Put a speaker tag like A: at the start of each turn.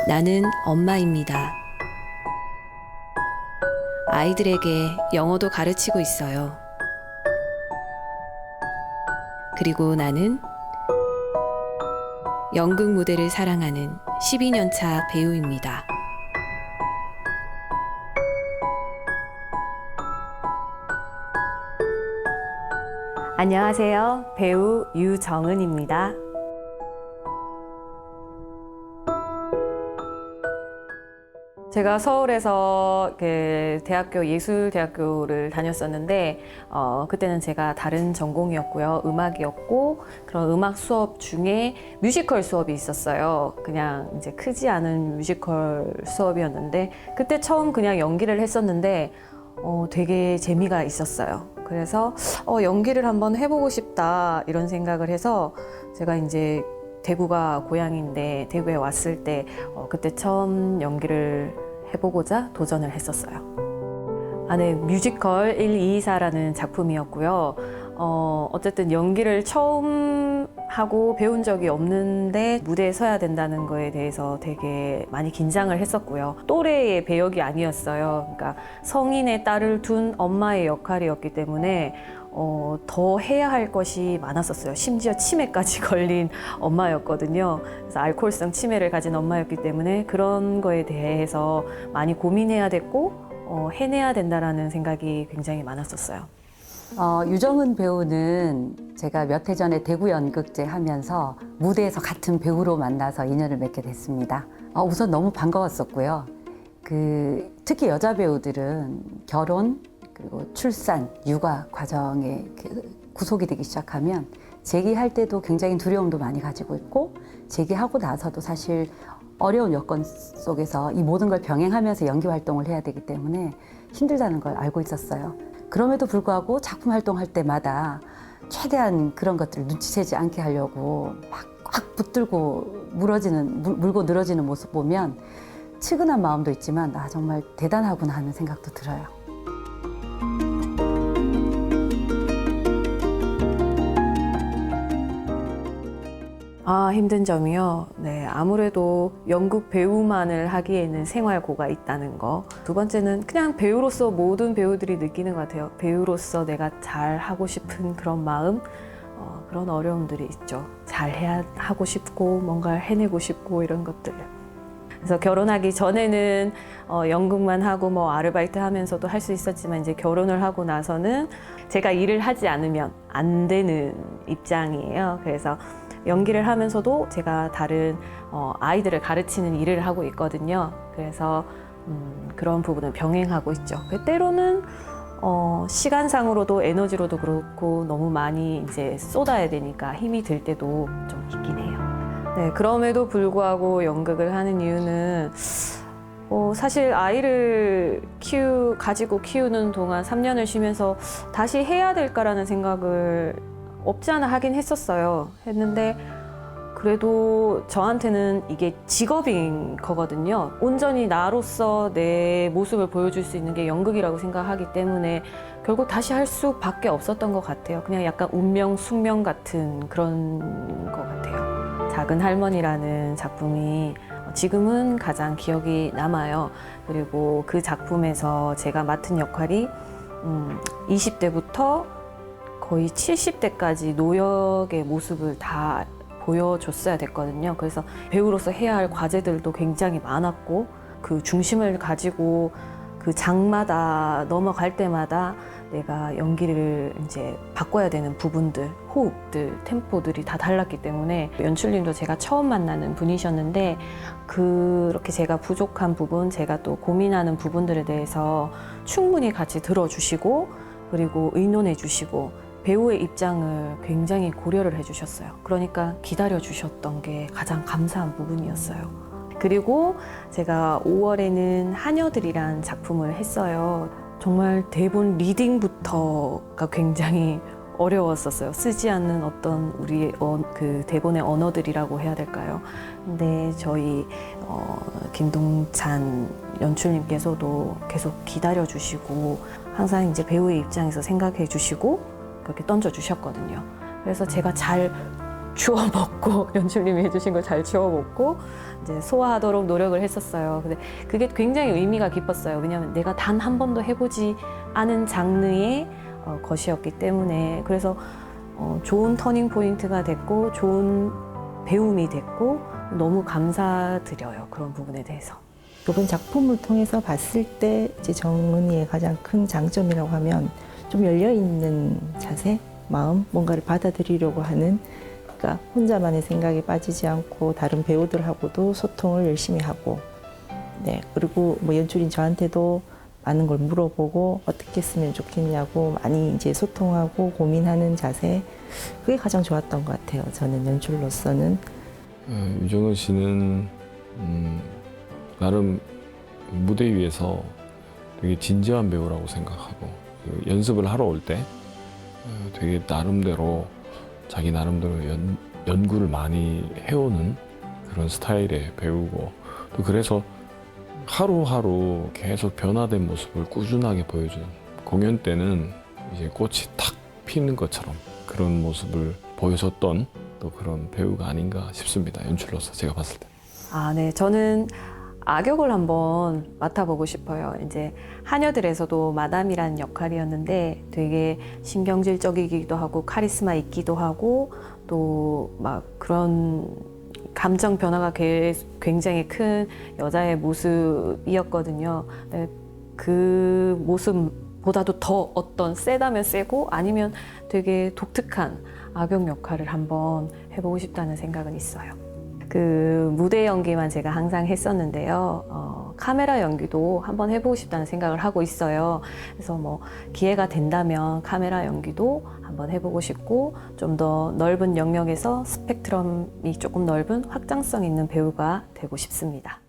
A: 나는 엄마입니다. 아이들에게 영어도 가르치고 있어요. 그리고 나는 연극 무대를 사랑하는 12년 차 배우입니다. 안녕하세요. 배우 유정은입니다. 제가 서울에서 대학교 예술대학교를 다녔었는데 그때는 제가 다른 전공이었고요. 음악이었고 그런 음악 수업 중에 뮤지컬 수업이 있었어요. 그냥 이제 크지 않은 뮤지컬 수업이었는데 그때 처음 그냥 연기를 했었는데 되게 재미가 있었어요. 그래서 연기를 한번 해보고 싶다 이런 생각을 해서 제가 이제 대구가 고향인데 대구에 왔을 때 그때 처음 연기를 해보고자 도전을 했었어요. 네, 뮤지컬 1, 2, 4라는 작품이었고요. 어쨌든 연기를 처음 하고 배운 적이 없는데 무대에 서야 된다는 거에 대해서 되게 많이 긴장을 했었고요. 또래의 배역이 아니었어요. 그러니까 성인의 딸을 둔 엄마의 역할이었기 때문에 더 해야 할 것이 많았었어요. 심지어 치매까지 걸린 엄마였거든요. 그래서 알코올성 치매를 가진 엄마였기 때문에 그런 거에 대해서 많이 고민해야 됐고 해내야 된다라는 생각이 굉장히 많았었어요.
B: 유정은 배우는 제가 몇 해 전에 대구 연극제 하면서 무대에서 같은 배우로 만나서 인연을 맺게 됐습니다. 우선 너무 반가웠었고요. 특히 여자 배우들은 결혼, 그리고 출산, 육아 과정에 구속이 되기 시작하면 재기할 때도 굉장히 두려움도 많이 가지고 있고 재기하고 나서도 사실 어려운 여건 속에서 이 모든 걸 병행하면서 연기 활동을 해야 되기 때문에 힘들다는 걸 알고 있었어요. 그럼에도 불구하고 작품 활동할 때마다 최대한 그런 것들을 눈치채지 않게 하려고 막 꽉 붙들고 물고 늘어지는 모습 보면 측은한 마음도 있지만 정말 대단하구나 하는 생각도 들어요.
A: 힘든 점이요. 네, 아무래도 연극 배우만을 하기에는 생활고가 있다는 거. 두 번째는 그냥 배우로서 모든 배우들이 느끼는 것 같아요. 배우로서 내가 잘 하고 싶은 그런 마음, 그런 어려움들이 있죠. 잘 하고 싶고 뭔가를 해내고 싶고 이런 것들. 그래서 결혼하기 전에는 연극만 하고 뭐 아르바이트 하면서도 할 수 있었지만 이제 결혼을 하고 나서는 제가 일을 하지 않으면 안 되는 입장이에요. 그래서 연기를 하면서도 제가 다른 아이들을 가르치는 일을 하고 있거든요. 그래서 그런 부분을 병행하고 있죠. 때로는 시간상으로도 에너지로도 그렇고 너무 많이 이제 쏟아야 되니까 힘이 들 때도 좀 있긴 해요. 네, 그럼에도 불구하고 연극을 하는 이유는 사실 아이를 가지고 키우는 동안 3년을 쉬면서 다시 해야 될까라는 생각을 없지 않아 하긴 했는데 그래도 저한테는 이게 직업인 거거든요. 온전히 나로서 내 모습을 보여줄 수 있는 게 연극이라고 생각하기 때문에 결국 다시 할 수밖에 없었던 것 같아요. 그냥 약간 운명, 숙명 같은 그런 것 같아요. 작은 할머니라는 작품이 지금은 가장 기억이 남아요. 그리고 그 작품에서 제가 맡은 역할이 20대부터 거의 70대까지 노역의 모습을 다 보여줬어야 됐거든요. 그래서 배우로서 해야 할 과제들도 굉장히 많았고 그 중심을 가지고 그 장마다 넘어갈 때마다 내가 연기를 이제 바꿔야 되는 부분들, 호흡들, 템포들이 다 달랐기 때문에 연출님도 제가 처음 만나는 분이셨는데 그렇게 제가 부족한 부분, 제가 또 고민하는 부분들에 대해서 충분히 같이 들어주시고 그리고 의논해 주시고 배우의 입장을 굉장히 고려를 해주셨어요. 그러니까 기다려주셨던 게 가장 감사한 부분이었어요. 그리고 제가 5월에는 하녀들이란 작품을 했어요. 정말 대본 리딩부터가 굉장히 어려웠었어요. 쓰지 않는 어떤 우리의 그 대본의 언어들이라고 해야 될까요? 근데 저희 김동찬 연출님께서도 계속 기다려주시고 항상 이제 배우의 입장에서 생각해 주시고 그렇게 던져주셨거든요. 그래서 제가 잘 주워 먹고 연출님이 해주신 걸 잘 주워 먹고 이제 소화하도록 노력을 했었어요. 근데 그게 굉장히 의미가 깊었어요. 왜냐하면 내가 단 한 번도 해보지 않은 장르의 것이었기 때문에 그래서 좋은 터닝 포인트가 됐고 좋은 배움이 됐고 너무 감사드려요. 그런 부분에 대해서.
C: 이번 작품을 통해서 봤을 때 이제 정은이의 가장 큰 장점이라고 하면 좀 열려있는 자세, 마음, 뭔가를 받아들이려고 하는, 그러니까 혼자만의 생각에 빠지지 않고 다른 배우들하고도 소통을 열심히 하고, 네, 그리고 뭐 연출인 저한테도 많은 걸 물어보고 어떻게 했으면 좋겠냐고 많이 이제 소통하고 고민하는 자세, 그게 가장 좋았던 것 같아요. 저는 연출로서는.
D: 유정은 씨는 나름 무대 위에서 되게 진지한 배우라고 생각하고 연습을 하러 올 때 되게 나름대로 자기 나름대로 연구를 많이 해오는 그런 스타일의 배우고 또 그래서 하루하루 계속 변화된 모습을 꾸준하게 보여주는 공연 때는 이제 꽃이 탁 피는 것처럼 그런 모습을 보여줬던 또 그런 배우가 아닌가 싶습니다. 연출로서 제가 봤을 때.
A: 아, 네. 저는 악역을 한번 맡아보고 싶어요. 이제 하녀들에서도 마담이란 역할이었는데 되게 신경질적이기도 하고 카리스마 있기도 하고 또 막 그런 감정 변화가 굉장히 큰 여자의 모습이었거든요. 네, 그 모습보다도 더 어떤 세다면 세고 아니면 되게 독특한 악역 역할을 한번 해보고 싶다는 생각은 있어요. 그 무대 연기만 제가 항상 했었는데요. 카메라 연기도 한번 해보고 싶다는 생각을 하고 있어요. 그래서 뭐 기회가 된다면 카메라 연기도 한번 해보고 싶고 좀 더 넓은 영역에서 스펙트럼이 조금 넓은 확장성 있는 배우가 되고 싶습니다.